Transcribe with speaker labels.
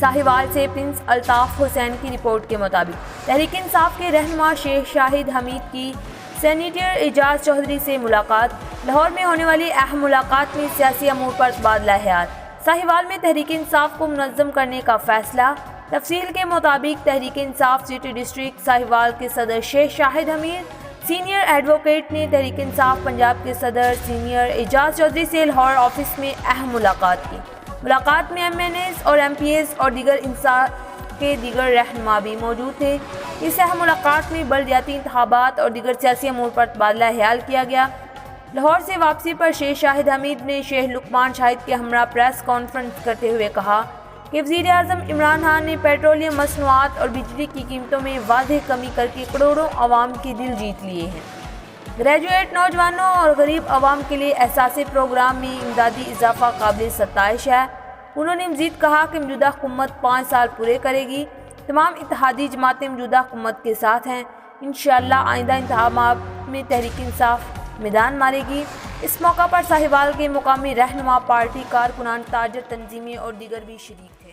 Speaker 1: ساہیوال سے پرنس الطاف حسین کی رپورٹ کے مطابق تحریک انصاف کے رہنما شیخ شاہد حمید کی سینیٹر اعجاز چودھری سے ملاقات۔ لاہور میں ہونے والی اہم ملاقات میں سیاسی امور پر تبادلہ خیال۔ ساہیوال میں تحریک انصاف کو منظم کرنے کا فیصلہ۔ تفصیل کے مطابق تحریک انصاف سٹی ڈسٹرکٹ ساہیوال کے صدر شیخ شاہد حمید سینئر ایڈوکیٹ نے تحریک انصاف پنجاب کے صدر سینئر اعجاز چودھری سے لاہور آفس میں اہم ملاقات کی۔ ملاقات میں ایم این ایز اور ایم پی ایز اور دیگر انصاف کے دیگر رہنما بھی موجود تھے۔ اس اہم ملاقات میں بلدیاتی انتخابات اور دیگر سیاسی امور پر تبادلہ خیال کیا گیا۔ لاہور سے واپسی پر شیخ شاہد حمید نے شیخ لقمان شاہد کے ہمراہ پریس کانفرنس کرتے ہوئے کہا کہ وزیر اعظم عمران خان نے پیٹرولیم مصنوعات اور بجلی کی قیمتوں میں واضح کمی کر کے کروڑوں عوام کے دل جیت لیے ہیں۔ گریجویٹ نوجوانوں اور غریب عوام کے لیے احساسی پروگرام میں امدادی اضافہ قابل ستائش ہے۔ انہوں نے مزید کہا کہ موجودہ حکومت 5 سال پورے کرے گی۔ تمام اتحادی جماعتیں موجودہ حکومت کے ساتھ ہیں۔ انشاءاللہ آئندہ انتخابات میں تحریک انصاف میدان مارے گی۔ اس موقع پر ساہیوال کے مقامی رہنما، پارٹی کارکنان، تاجر تنظیمیں اور دیگر بھی شریک تھے۔